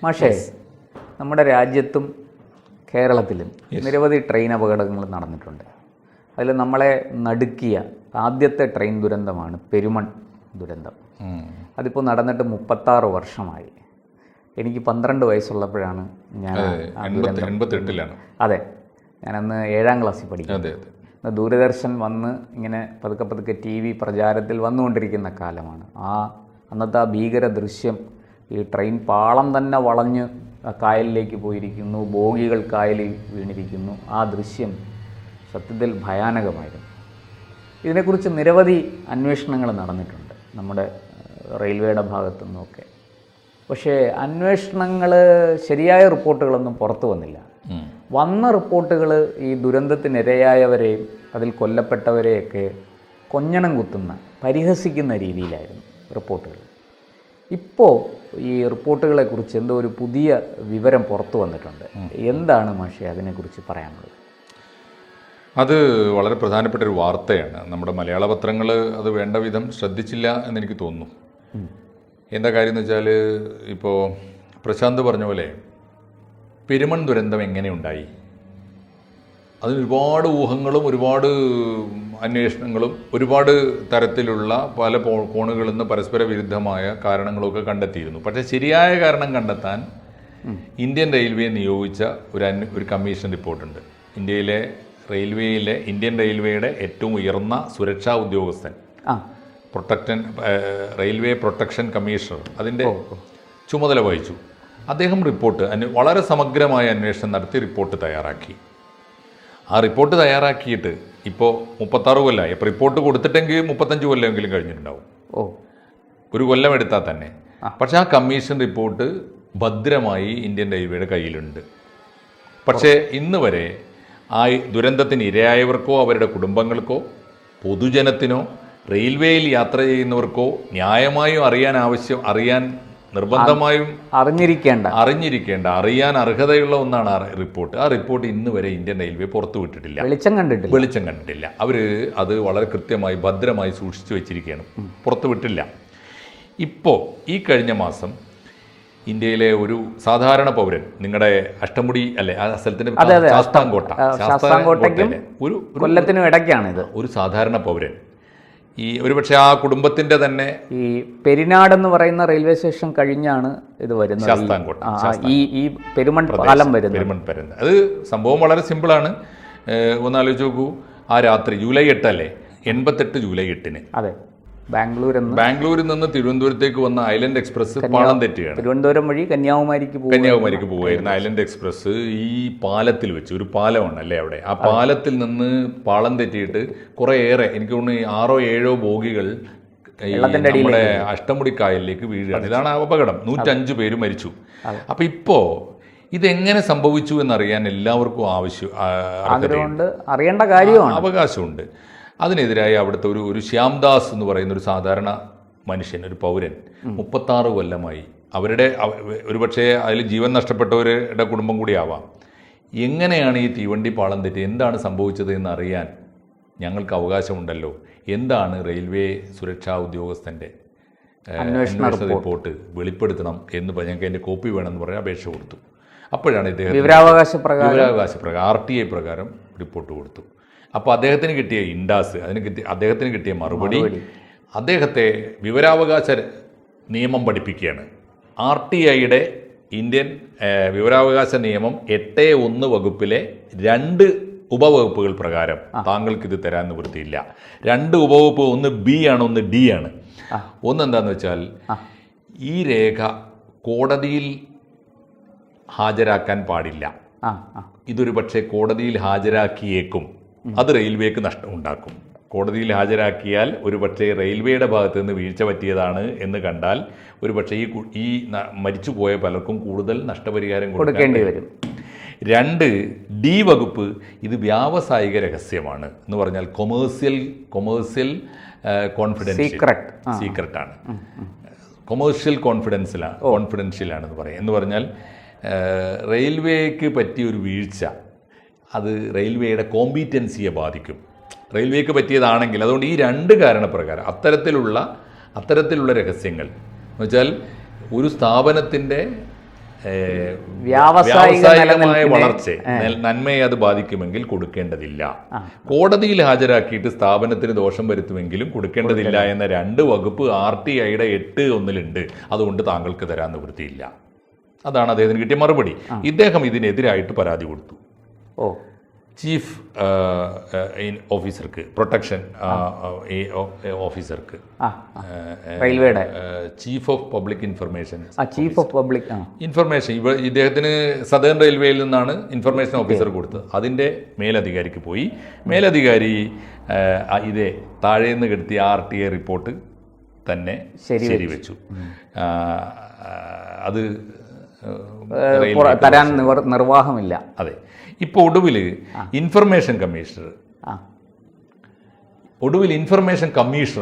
മാഷേ, നമ്മുടെ രാജ്യത്തും കേരളത്തിലും നിരവധി ട്രെയിൻ അപകടങ്ങൾ നടന്നിട്ടുണ്ട്. അതിൽ നമ്മളെ നടുക്കിയ ആദ്യത്തെ ട്രെയിൻ ദുരന്തമാണ് പെരുമൺ ദുരന്തം. അതിപ്പോൾ നടന്നിട്ട് 36 വർഷമായി. എനിക്ക് 12 വയസ്സുള്ളപ്പോഴാണ് ഞാൻ 88-ലാണ്. അതെ, ഞാനന്ന് 7ാം ക്ലാസ്സിൽ പഠിക്കുന്നത്. ദൂരദർശൻ വന്ന് ഇങ്ങനെ പതുക്കെ പതുക്കെ TV പ്രചാരത്തിൽ വന്നുകൊണ്ടിരിക്കുന്ന കാലമാണ്. അന്നത്തെ ആ ഭീകര ദൃശ്യം, ഈ ട്രെയിൻ പാളം തന്നെ വളഞ്ഞ് കായലിലേക്ക് പോയിരിക്കുന്നു, ബോഗികൾ കായലിൽ വീണിരിക്കുന്നു. ആ ദൃശ്യം സത്യത്തിൽ ഭയാനകമായിരുന്നു. ഇതിനെക്കുറിച്ച് നിരവധി അന്വേഷണങ്ങൾ നടന്നിട്ടുണ്ട് നമ്മുടെ റെയിൽവേയുടെ ഭാഗത്തു നിന്നൊക്കെ. പക്ഷേ അന്വേഷണങ്ങൾ ശരിയായ റിപ്പോർട്ടുകളൊന്നും പുറത്തു വന്നില്ല. വന്ന റിപ്പോർട്ടുകൾ ഈ ദുരന്തത്തിനിരയായവരെയും അതിൽ കൊല്ലപ്പെട്ടവരെയൊക്കെ കൊഞ്ഞണം കുത്തുന്ന, പരിഹസിക്കുന്ന രീതിയിലായിരുന്നു റിപ്പോർട്ടുകൾ. ഇപ്പോൾ ഈ റിപ്പോർട്ടുകളെക്കുറിച്ച് എന്തോ ഒരു പുതിയ വിവരം പുറത്തു വന്നിട്ടുണ്ട്. എന്താണ് മാഷേ അതിനെക്കുറിച്ച് പറയാനുള്ളത്? അത് വളരെ പ്രധാനപ്പെട്ട ഒരു വാർത്തയാണ്. നമ്മുടെ മലയാള പത്രങ്ങൾ അത് വേണ്ട വിധം ശ്രദ്ധിച്ചില്ല എന്നെനിക്ക് തോന്നുന്നു. എന്താ കാര്യം എന്ന് വെച്ചാൽ, ഇപ്പോൾ പ്രശാന്ത് പറഞ്ഞ പോലെ പെരുമൺ ദുരന്തം എങ്ങനെ ഉണ്ടായി, അതിന് ഒരുപാട് ഊഹങ്ങളും ഒരുപാട് അന്വേഷണങ്ങളും ഒരുപാട് തരത്തിലുള്ള പല കോണുകളിൽ നിന്ന് പരസ്പര വിരുദ്ധമായ കാരണങ്ങളൊക്കെ കണ്ടെത്തിയിരുന്നു. പക്ഷേ ശരിയായ കാരണം കണ്ടെത്താൻ ഇന്ത്യൻ റെയിൽവേ നിയോഗിച്ച ഒരു കമ്മീഷൻ റിപ്പോർട്ടുണ്ട്. ഇന്ത്യൻ റെയിൽവേയുടെ ഏറ്റവും ഉയർന്ന സുരക്ഷാ ഉദ്യോഗസ്ഥൻ, റെയിൽവേ പ്രൊട്ടക്ഷൻ കമ്മീഷണർ, അതിൻ്റെ ചുമതല വഹിച്ചു. അദ്ദേഹം വളരെ സമഗ്രമായ അന്വേഷണം നടത്തി റിപ്പോർട്ട് തയ്യാറാക്കി. ആ റിപ്പോർട്ട് തയ്യാറാക്കിയിട്ട് ഇപ്പോൾ 36 കൊല്ലമായി. ഇപ്പോൾ റിപ്പോർട്ട് കൊടുത്തിട്ടെങ്കിൽ 35 കൊല്ലമെങ്കിലും കഴിഞ്ഞിട്ടുണ്ടാവും, ഒരു കൊല്ലം എടുത്താൽ തന്നെ. പക്ഷേ ആ കമ്മീഷൻ റിപ്പോർട്ട് ഭദ്രമായി ഇന്ത്യൻ റെയിൽവേയുടെ കയ്യിലുണ്ട്. പക്ഷേ ഇന്ന് വരെ ആ ദുരന്തത്തിന് ഇരയായവർക്കോ അവരുടെ കുടുംബങ്ങൾക്കോ പൊതുജനത്തിനോ റെയിൽവേയിൽ യാത്ര ചെയ്യുന്നവർക്കോ ന്യായമായും അറിയാൻ നിർബന്ധമായും അറിയാൻ അർഹതയുള്ള ഒന്നാണ് ആ റിപ്പോർട്ട്. ആ റിപ്പോർട്ട് ഇന്ന് വരെ ഇന്ത്യൻ റെയിൽവേ പുറത്തു വിട്ടിട്ടില്ല, വെളിച്ചം കണ്ടിട്ടില്ല. അവർ അത് വളരെ കൃത്യമായി ഭദ്രമായി സൂക്ഷിച്ചു വെച്ചിരിക്കുകയാണ്, പുറത്തു വിട്ടില്ല. ഇപ്പോൾ ഈ കഴിഞ്ഞ മാസം ഇന്ത്യയിലെ ഒരു സാധാരണ പൗരൻ, നിങ്ങളുടെ അഷ്ടമുടി അല്ലേ ആ സ്ഥലത്തിന്റെ ശാസ്താംകോട്ടയിലെ കൊല്ലത്തിനും ഇടയ്ക്കാണ് ഇത്, ഒരു സാധാരണ പൗരൻ, ഈ ഒരുപക്ഷെ ആ കുടുംബത്തിന്റെ തന്നെ, ഈ പെരിനാടെന്ന് പറയുന്ന റെയിൽവേ സ്റ്റേഷൻ കഴിഞ്ഞാണ് ഇത് വരുന്നത്, ശാസ്താംകോട്ട, ഈ പെരുമൺ പാലം വരുന്നത്. അത് സംഭവം വളരെ സിമ്പിളാണ്. ഒന്നാലോചിച്ച് നോക്കൂ, ആ രാത്രി ജൂലൈ 8 അല്ലേ, 88 ജൂലൈ 8-ന് അതെ, ബാംഗ്ലൂരിൽ നിന്ന് തിരുവനന്തപുരത്തേക്ക് വന്ന ഐലൻഡ് എക്സ്പ്രസ് പാളം തെറ്റുകയാണ്. തിരുവനന്തപുരം വഴി കന്യാകുമാരിക്ക് പോകുമായിരുന്നു ഐലൻഡ് എക്സ്പ്രസ്. ഈ പാലത്തിൽ വെച്ച്, ഒരു പാലമാണ് അല്ലേ അവിടെ, ആ പാലത്തിൽ നിന്ന് പാളം തെറ്റിയിട്ട് കുറേയേറെ, എനിക്ക് തോന്നുന്നു 6-7 ബോഗികൾ നമ്മുടെ അഷ്ടമുടി കായലിലേക്ക് വീഴുകയാണ്. ഇതാണ് അപകടം. 105 പേര് മരിച്ചു. അപ്പൊ ഇപ്പോ ഇതെങ്ങനെ സംഭവിച്ചു എന്നറിയാൻ എല്ലാവർക്കും അറിയേണ്ട കാര്യമാണ്, അവകാശമുണ്ട്. അതിനെതിരായി അവിടുത്തെ ഒരു ശ്യാംദാസ് എന്ന് പറയുന്ന ഒരു സാധാരണ മനുഷ്യൻ, ഒരു പൗരൻ, 36 കൊല്ലമായി, ഒരുപക്ഷെ അതിൽ ജീവൻ നഷ്ടപ്പെട്ടവരുടെ കുടുംബം കൂടി ആവാം. എങ്ങനെയാണ് ഈ തീവണ്ടി പാളം തെറ്റി, എന്താണ് സംഭവിച്ചത് എന്നറിയാൻ ഞങ്ങൾക്ക് അവകാശമുണ്ടല്ലോ. എന്താണ് റെയിൽവേ സുരക്ഷാ ഉദ്യോഗസ്ഥൻ്റെ അന്വേഷണ റിപ്പോർട്ട് വെളിപ്പെടുത്തണം എന്ന് ഞങ്ങൾക്ക് അതിൻ്റെ കോപ്പി വേണമെന്ന് പറഞ്ഞ് അപേക്ഷ കൊടുത്തു. അപ്പോഴാണ് ഇദ്ദേഹം വിവരാവകാശ പ്രകാരം RTI പ്രകാരം റിപ്പോർട്ട് കൊടുത്തു. അപ്പോൾ അദ്ദേഹത്തിന് കിട്ടിയ അദ്ദേഹത്തിന് കിട്ടിയ മറുപടി, അദ്ദേഹത്തെ വിവരാവകാശ നിയമം പഠിപ്പിക്കുകയാണ്. RTIയുടെ ഇന്ത്യൻ വിവരാവകാശ നിയമം 8(1) വകുപ്പിലെ 2 ഉപവകുപ്പുകൾ പ്രകാരം താങ്കൾക്കിത് തരാൻ നിവൃത്തിയില്ല. 2 ഉപവകുപ്പ്, ഒന്ന് B ആണ്, ഒന്ന് D ആണ്. ഒന്നെന്താന്ന് വെച്ചാൽ, ഈ രേഖ കോടതിയിൽ ഹാജരാക്കാൻ പാടില്ല. ഇതൊരു പക്ഷേ കോടതിയിൽ ഹാജരാക്കിയേക്കും, അത് റെയിൽവേക്ക് നഷ്ടം ഉണ്ടാക്കും. കോടതിയിൽ ഹാജരാക്കിയാൽ ഒരു പക്ഷേ റെയിൽവേയുടെ ഭാഗത്ത് നിന്ന് വീഴ്ച പറ്റിയതാണ് എന്ന് കണ്ടാൽ ഒരു പക്ഷേ ഈ മരിച്ചുപോയ പലർക്കും കൂടുതൽ നഷ്ടപരിഹാരം കൊടുക്കേണ്ടി വരും. 2 D വകുപ്പ്, ഇത് വ്യാവസായിക രഹസ്യമാണ് എന്ന് പറഞ്ഞാൽ കൊമേഴ്സ്യൽ സീക്രട്ടാണ്, കൊമേഴ്സ്യൽ കോൺഫിഡൻഷ്യലാണെന്ന് പറയാം. എന്ന് പറഞ്ഞാൽ റെയിൽവേക്ക് പറ്റിയൊരു വീഴ്ച അത് റെയിൽവേയുടെ കോമ്പീറ്റൻസിയെ ബാധിക്കും, റെയിൽവേക്ക് പറ്റിയതാണെങ്കിൽ. അതുകൊണ്ട് ഈ 2 കാരണപ്രകാരം അത്തരത്തിലുള്ള രഹസ്യങ്ങൾ എന്ന് വെച്ചാൽ, ഒരു സ്ഥാപനത്തിൻ്റെ വ്യാവസായികമായ വളർച്ച നന്മയെ അത് ബാധിക്കുമെങ്കിൽ കൊടുക്കേണ്ടതില്ല. കോടതിയിൽ ഹാജരാക്കിയിട്ട് സ്ഥാപനത്തിന് ദോഷം വരുത്തുമെങ്കിലും കൊടുക്കേണ്ടതില്ല എന്ന 2 വകുപ്പ് RTIയുടെ 8(1) അതുകൊണ്ട് താങ്കൾക്ക് തരാൻ നിവൃത്തിയില്ല. അതാണ് അദ്ദേഹത്തിന് കിട്ടിയ മറുപടി. ഇദ്ദേഹം ഇതിനെതിരായിട്ട് പരാതി കൊടുത്തു. ചീഫ് ഓഫീസർക്ക്, പ്രൊട്ടക്ഷൻ ഓഫീസർക്ക്, റെയിൽവേയുടെ chief of public information information ഇദ്ദേഹത്തിന് സദേൺ റെയിൽവേയിൽ നിന്നാണ് ഇൻഫർമേഷൻ ഓഫീസർ കൊടുത്തത്. അതിൻ്റെ മേലധികാരിക്ക് പോയി. മേലധികാരി ഇതേ താഴേന്ന് കിടത്തിയ RTI റിപ്പോർട്ട് തന്നെ ശരിവെച്ചു. അത് തരാൻ നിർവാഹമില്ല. അതെ. ഇപ്പോൾ ഒടുവിൽ ഇൻഫർമേഷൻ കമ്മീഷണർ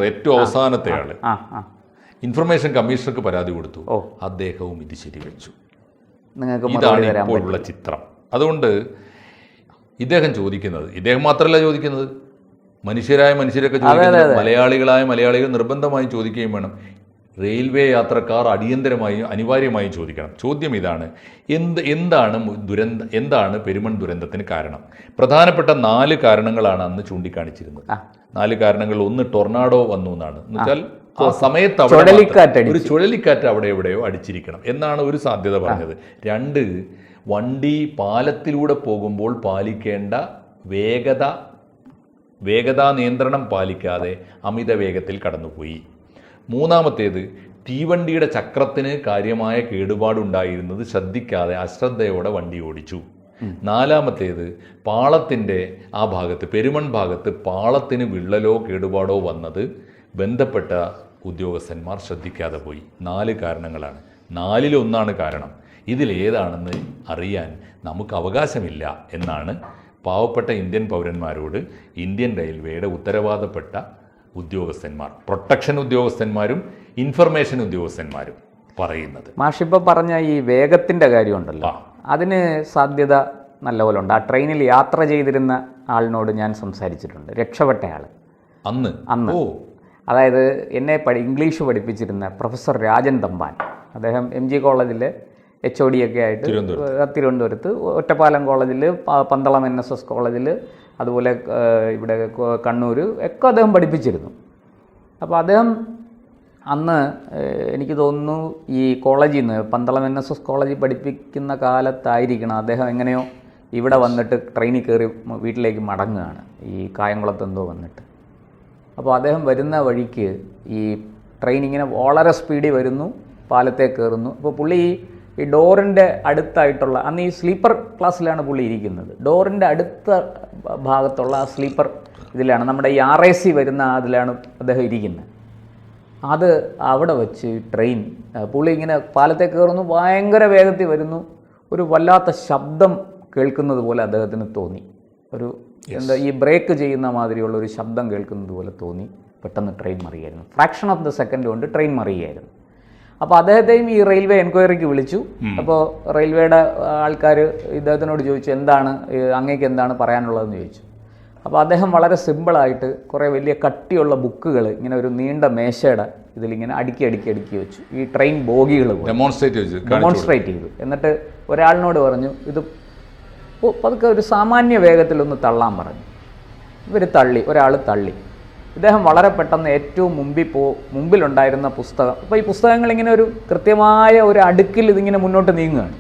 ഏറ്റവും അവസാനത്തെ ആള് ഇൻഫർമേഷൻ കമ്മീഷണർക്ക് പരാതി കൊടുത്തു. അദ്ദേഹവും ഇത് ശരിവെച്ചു. ഇതാണ് ഇപ്പോഴുള്ള ചിത്രം. അതുകൊണ്ട് ഇദ്ദേഹം മാത്രമല്ല ചോദിക്കുന്നത്, മനുഷ്യരൊക്കെ ചോദിക്കുന്നത്, മലയാളികൾ നിർബന്ധമായും ചോദിക്കുകയും വേണം. റെയിൽവേ യാത്രക്കാർ അനിവാര്യമായും ചോദിക്കണം. ചോദ്യം ഇതാണ്: എന്താണ് പെരുമൺ ദുരന്തത്തിന് കാരണം? പ്രധാനപ്പെട്ട 4 കാരണങ്ങളാണ് അന്ന് ചൂണ്ടിക്കാണിച്ചിരുന്നത്. 4 കാരണങ്ങൾ. 1, ടൊർണാഡോ വന്നു എന്നാണ്. എന്നുവെച്ചാൽ ആ സമയത്ത് ഒരു ചുഴലിക്കാറ്റ് അവിടെ എവിടെയോ അടിച്ചിരിക്കണം എന്നാണ് ഒരു സാധ്യത പറഞ്ഞത്. 2, വണ്ടി പാലത്തിലൂടെ പോകുമ്പോൾ പാലിക്കേണ്ട വേഗതാ നിയന്ത്രണം പാലിക്കാതെ അമിത വേഗത്തിൽ കടന്നുപോയി. 3, തീവണ്ടിയുടെ ചക്രത്തിന് കാര്യമായ കേടുപാടുണ്ടായിരുന്നത് ശ്രദ്ധിക്കാതെ അശ്രദ്ധയോടെ വണ്ടി ഓടിച്ചു. 4, പാളത്തിൻ്റെ ആ ഭാഗത്ത്, പെരുമൺ ഭാഗത്ത് പാളത്തിന് വിള്ളലോ കേടുപാടോ വന്നത് ബന്ധപ്പെട്ട ഉദ്യോഗസ്ഥന്മാർ ശ്രദ്ധിക്കാതെ പോയി. 4 കാരണങ്ങളാണ്. 4-1 കാരണം. ഇതിലേതാണെന്ന് അറിയാൻ നമുക്ക് അവകാശമില്ല എന്നാണ് പാവപ്പെട്ട ഇന്ത്യൻ പൗരന്മാരോട് ഇന്ത്യൻ റെയിൽവേയുടെ ഉത്തരവാദപ്പെട്ട ഉദ്യോഗസ്ഥന്മാർ, പ്രൊട്ടക്ഷൻ ഉദ്യോഗസ്ഥന്മാരും ഇൻഫർമേഷൻ ഉദ്യോഗസ്ഥന്മാരും പറയുന്നത്. മാഷിപ്പോൾ പറഞ്ഞ ഈ വേഗത്തിൻ്റെ കാര്യമുണ്ടല്ലോ, അതിന് സാധ്യത നല്ലപോലെ ഉണ്ട്. ആ ട്രെയിനിൽ യാത്ര ചെയ്തിരുന്ന ആളിനോട് ഞാൻ സംസാരിച്ചിട്ടുണ്ട്, രക്ഷപ്പെട്ടയാൾ. അന്ന് അതായത് എന്നെ ഇംഗ്ലീഷ് പഠിപ്പിച്ചിരുന്ന പ്രൊഫസർ രാജൻ തമ്പാൻ, അദ്ദേഹം MG കോളേജിൽ HOD ഒക്കെ ആയിട്ട് തിരുവനന്തപുരത്ത്, ഒറ്റപ്പാലം കോളേജിൽ, പന്തളം NSS കോളേജിൽ, അതുപോലെ ഇവിടെ കണ്ണൂർ ഒക്കെ അദ്ദേഹം പഠിപ്പിച്ചിരുന്നു. അപ്പോൾ അദ്ദേഹം അന്ന് എനിക്ക് തോന്നുന്നു ഈ കോളേജിൽ നിന്ന്, പന്തളം NSS കോളേജിൽ പഠിപ്പിക്കുന്ന കാലത്തായിരിക്കണം, അദ്ദേഹം എങ്ങനെയോ ഇവിടെ വന്നിട്ട് ട്രെയിനിൽ കയറി വീട്ടിലേക്ക് മടങ്ങുകയാണ്, ഈ കായംകുളത്ത് എന്തോ വന്നിട്ട്. അപ്പോൾ അദ്ദേഹം വരുന്ന വഴിക്ക് ഈ ട്രെയിൻ ഇങ്ങനെ വളരെ സ്പീഡിൽ വരുന്നു, പാലത്തെ കയറുന്നു. അപ്പോൾ പുള്ളി ഈ ഡോറിൻ്റെ അടുത്തായിട്ടുള്ള, അന്ന് ഈ സ്ലീപ്പർ ക്ലാസ്സിലാണ് പുള്ളി ഇരിക്കുന്നത്, ഡോറിൻ്റെ അടുത്ത ഭാഗത്തുള്ള ആ സ്ലീപ്പർ ഇതിലാണ്, നമ്മുടെ ഈ RAC വരുന്ന അതിലാണ് അദ്ദേഹം ഇരിക്കുന്നത്. അത് അവിടെ വെച്ച് ട്രെയിൻ, പുള്ളി ഇങ്ങനെ പാലത്തെ കയറുന്നു, ഭയങ്കര വേഗത്തിൽ വരുന്നു, ഒരു വല്ലാത്ത ശബ്ദം കേൾക്കുന്നത് പോലെ അദ്ദേഹത്തിന് തോന്നി. ഒരു ഈ ബ്രേക്ക് ചെയ്യുന്ന മാതിരിയുള്ള ഒരു ശബ്ദം കേൾക്കുന്നത് പോലെ തോന്നി. പെട്ടെന്ന് ട്രെയിൻ മറിയായിരുന്നു. ഫ്രാക്ഷൻ ഓഫ് ദ സെക്കൻഡ് കൊണ്ട് ട്രെയിൻ മറിയായിരുന്നു. അപ്പോൾ അദ്ദേഹത്തെയും ഈ റെയിൽവേ എൻക്വയറിക്ക് വിളിച്ചു. അപ്പോൾ റെയിൽവേയുടെ ആൾക്കാർ ഇദ്ദേഹത്തിനോട് ചോദിച്ചു, അങ്ങേക്ക് എന്താണ് പറയാനുള്ളതെന്ന് ചോദിച്ചു. അപ്പോൾ അദ്ദേഹം വളരെ സിമ്പിളായിട്ട് കുറേ വലിയ കട്ടിയുള്ള ബുക്കുകൾ ഇങ്ങനെ ഒരു നീണ്ട മേശയുടെ ഇതിലിങ്ങനെ അടുക്കി വെച്ചു. ഈ ട്രെയിൻ ബോഗികൾ ഡെമോൺസ്ട്രേറ്റ് ചെയ്തു. എന്നിട്ട് ഒരാളിനോട് പറഞ്ഞു, ഇത് പതുക്കെ ഒരു സാമാന്യ വേഗത്തിലൊന്ന് തള്ളാൻ പറഞ്ഞു. ഒരാൾ തള്ളി. ഇദ്ദേഹം വളരെ പെട്ടെന്ന് ഏറ്റവും മുമ്പിലുണ്ടായിരുന്ന പുസ്തകം, അപ്പോൾ ഈ പുസ്തകങ്ങളിങ്ങനെ ഒരു കൃത്യമായ ഒരു അടുക്കിൽ ഇതിങ്ങനെ മുന്നോട്ട് നീങ്ങുകയാണ്.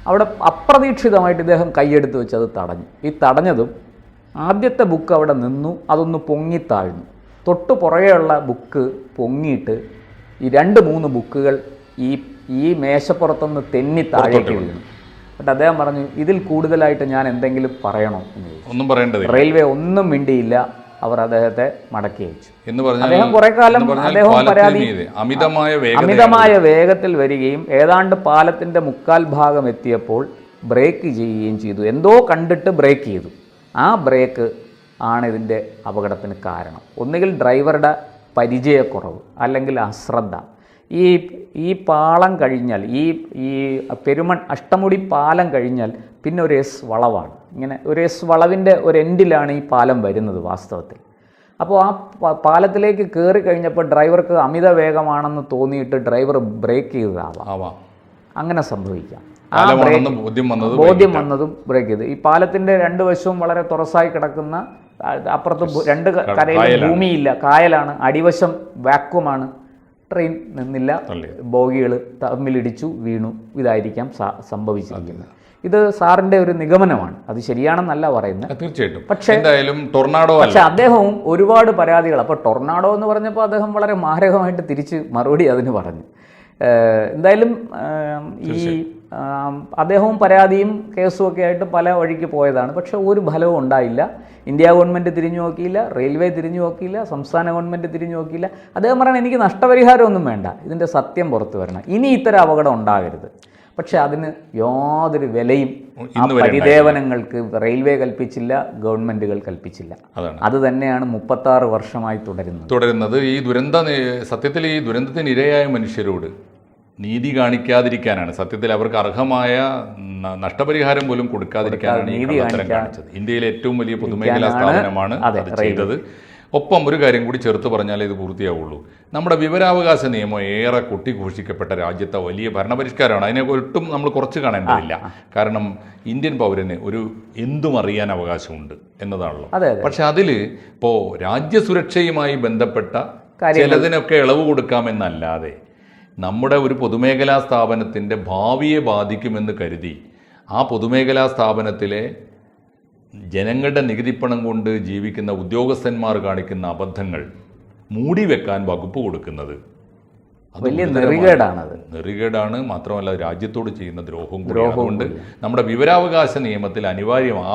അവിടെ അപ്രതീക്ഷിതമായിട്ട് ഇദ്ദേഹം കൈയെടുത്ത് വെച്ച് അത് തടഞ്ഞു. ഈ തടഞ്ഞതും ആദ്യത്തെ ബുക്ക് അവിടെ നിന്നു, അതൊന്ന് പൊങ്ങിത്താഴ്ന്നു. തൊട്ട് പുറകെയുള്ള ബുക്ക് പൊങ്ങിയിട്ട് ഈ 2-3 ബുക്കുകൾ ഈ മേശപ്പുറത്തുനിന്ന് തെന്നി താഴേക്ക് വീണു. എന്നിട്ട് അദ്ദേഹം പറഞ്ഞു, ഇതിൽ കൂടുതലായിട്ട് ഞാൻ എന്തെങ്കിലും പറയണോ എന്ന് ചോദിച്ചു. ഒന്നും പറയേണ്ടത്. റെയിൽവേ ഒന്നും മിണ്ടിയില്ല. അവർ അദ്ദേഹത്തെ മടക്കി അയച്ചു. അദ്ദേഹം കുറെ കാലം അമിതമായ വേഗത്തിൽ വരികയും ഏതാണ്ട് പാലത്തിന്റെ 1/4 ഭാഗം എത്തിയപ്പോൾ ബ്രേക്ക് ചെയ്യുകയും ചെയ്തു. എന്തോ കണ്ടിട്ട് ബ്രേക്ക് ചെയ്തു. ആ ബ്രേക്ക് ആണ് ഇതിൻ്റെ അപകടത്തിന് കാരണം. ഒന്നുകിൽ ഡ്രൈവറുടെ പരിചയക്കുറവ്, അല്ലെങ്കിൽ അശ്രദ്ധ. ഈ പാളം കഴിഞ്ഞാൽ, ഈ പെരുമൺ അഷ്ടമുടി പാലം കഴിഞ്ഞാൽ പിന്നെ ഒരു S വളവാണ്. ഇങ്ങനെ ഒരു S വളവിൻ്റെ ഒരു എൻഡിലാണ് ഈ പാലം വരുന്നത് വാസ്തവത്തിൽ. അപ്പോൾ ആ പാലത്തിലേക്ക് കയറി കഴിഞ്ഞപ്പോൾ ഡ്രൈവർക്ക് അമിത വേഗമാണെന്ന് തോന്നിയിട്ട് ഡ്രൈവർ ബ്രേക്ക് ചെയ്തതാവാം. അങ്ങനെ സംഭവിക്കാം. ബോധ്യം വന്നതും ബ്രേക്ക് ചെയ്ത് ഈ പാലത്തിൻ്റെ രണ്ട് വശവും വളരെ തുറസായി കിടക്കുന്ന, അപ്പുറത്ത് രണ്ട് കരയിലും ഭൂമിയില്ല, കായലാണ്, അടിവശം വാക്വമാണ്, ട്രെയിൻ നിന്നില്ല, ബോഗികൾ തമ്മിലിടിച്ചു വീണു. ഇതായിരിക്കാം സംഭവിച്ചിരിക്കുന്നത്. ഇത് സാറിൻ്റെ ഒരു നിഗമനമാണ്, അത് ശരിയാണെന്നല്ല പറയുന്നത് തീർച്ചയായിട്ടും. പക്ഷേ എന്തായാലും ടൊർണാഡോ, പക്ഷെ അദ്ദേഹവും ഒരുപാട് പരാതികൾ, അപ്പോൾ ടൊർണാഡോ എന്ന് പറഞ്ഞപ്പോൾ അദ്ദേഹം വളരെ മാരകമായിട്ട് തിരിച്ച് മറുപടി അതിന് പറഞ്ഞു. എന്തായാലും ഈ അദ്ദേഹവും പരാതിയും കേസും ഒക്കെ ആയിട്ട് പല വഴിക്ക് പോയതാണ്. പക്ഷെ ഒരു ഫലവും ഉണ്ടായില്ല. ഇന്ത്യ ഗവൺമെൻറ് തിരിഞ്ഞു നോക്കിയില്ല, റെയിൽവേ തിരിഞ്ഞു നോക്കിയില്ല, സംസ്ഥാന ഗവൺമെൻറ് തിരിഞ്ഞു നോക്കിയില്ല. അദ്ദേഹം പറയണം, എനിക്ക് നഷ്ടപരിഹാരമൊന്നും വേണ്ട, ഇതിൻ്റെ സത്യം പുറത്തു വരണം, ഇനി ഇത്തരം അപകടം ഉണ്ടാകരുത്. പക്ഷെ അതിന് യാതൊരു വിലയും പരിദേവനങ്ങൾക്ക് റെയിൽവേ കൽപ്പിച്ചില്ല, ഗവൺമെൻറ്റുകൾ കൽപ്പിച്ചില്ല. അത് തന്നെയാണ് 36 വർഷമായി തുടരുന്നത്. ഈ സത്യത്തിൽ ഈ ദുരന്തത്തിന് ഇരയായ മനുഷ്യരോട് നീതി കാണിക്കാതിരിക്കാനാണ്, സത്യത്തിൽ അവർക്ക് അർഹമായ നഷ്ടപരിഹാരം പോലും കൊടുക്കാതിരിക്കാനാണ് ഈ കള്ളത്തരം കാണിച്ചത്. ഇന്ത്യയിലെ ഏറ്റവും വലിയ പൊതുമേഖലാ സ്ഥാപനമാണ് അത് ചെയ്തത്. ഒപ്പം ഒരു കാര്യം കൂടി ചേർത്ത് പറഞ്ഞാലേ ഇത് പൂർത്തിയാവുള്ളൂ. നമ്മുടെ വിവരാവകാശ നിയമം ഏറെ കൊട്ടിഘോഷിക്കപ്പെട്ട രാജ്യത്തെ വലിയ ഭരണപരിഷ്കാരമാണ്. അതിനെ ഒട്ടും നമ്മൾ കുറച്ച് കാണേണ്ടതില്ല. കാരണം ഇന്ത്യൻ പൗരന് എന്തും അറിയാൻ അവകാശമുണ്ട് എന്നതാണല്ലോ. പക്ഷെ അതിൽ ഇപ്പോൾ രാജ്യസുരക്ഷയുമായി ബന്ധപ്പെട്ട ചിലതിനൊക്കെ ഇളവ് കൊടുക്കാമെന്നല്ലാതെ നമ്മുടെ ഒരു പൊതുമേഖലാ സ്ഥാപനത്തിൻ്റെ ഭാവിയെ ബാധിക്കുമെന്ന് കരുതി ആ പൊതുമേഖലാ സ്ഥാപനത്തിലെ ജനങ്ങളുടെ നികുതിപ്പണം കൊണ്ട് ജീവിക്കുന്ന ഉദ്യോഗസ്ഥന്മാർ കാണിക്കുന്ന അബദ്ധങ്ങൾ മൂടിവെക്കാൻ വകുപ്പ് കൊടുക്കുന്നത് വലിയ നെറികേടാണ്. മാത്രമല്ല രാജ്യത്തോട് ചെയ്യുന്ന ദ്രോഹവും കൂടിയാണ്. അതുകൊണ്ട് നമ്മുടെ വിവരാവകാശ നിയമത്തിൽ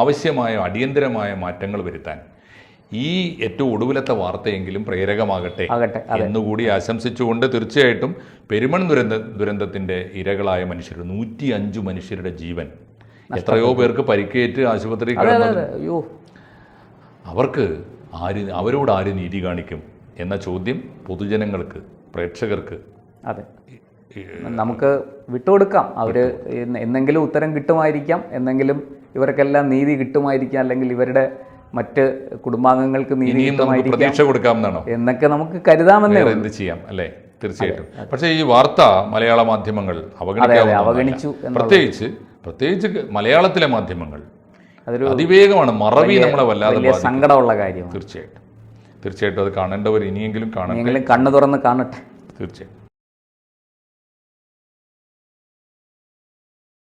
ആവശ്യമായ അടിയന്തരമായ മാറ്റങ്ങൾ വരുത്താൻ ഈ ഏറ്റവും ഒടുവിലത്തെ വാർത്തയെങ്കിലും പ്രേരകമാകട്ടെ എന്നുകൂടി ആശംസിച്ചുകൊണ്ട്, തീർച്ചയായിട്ടും പെരുമൺ ദുരന്തത്തിൻ്റെ ഇരകളായ മനുഷ്യർ 105 മനുഷ്യരുടെ ജീവൻ, എത്രയോ പേർക്ക് പരിക്കേറ്റ് ആശുപത്രി കിടന്നത്, അവരോട് ആര് നീതി കാണിക്കും എന്ന ചോദ്യം പൊതുജനങ്ങൾക്ക്, പ്രേക്ഷകർക്ക് നമുക്ക് വിട്ടുകൊടുക്കാം. അവർ എന്തെങ്കിലും ഉത്തരം കിട്ടുമായിരിക്കാം, എന്തെങ്കിലും ഇവർക്കെല്ലാം നീതി കിട്ടുമായിരിക്കാം, അല്ലെങ്കിൽ ഇവരുടെ മറ്റ് കുടുംബാംഗങ്ങൾക്ക് നീതി കിട്ടുമായിരിക്കാം, പ്രതീക്ഷ കൊടുക്കാമെന്നാണോ എന്നൊക്കെ നമുക്ക് കരുതാമെന്നേ. എന്ത് ചെയ്യാം അല്ലേ? തീർച്ചയായിട്ടും. പക്ഷേ ഈ വാർത്ത മലയാള മാധ്യമങ്ങൾ അവഗണിച്ചു. പ്രത്യേകിച്ച് മലയാളത്തിലെ മാധ്യമങ്ങൾ അതിവേഗമാണ്. മറവി നമ്മളെ വല്ലാതെ സങ്കടമുള്ള കാര്യം. തീർച്ചയായിട്ടും അത് കാണേണ്ടവർ ഇനിയെങ്കിലും കണ്ണു തുറന്ന് കാണട്ടെ. തീർച്ചയായും.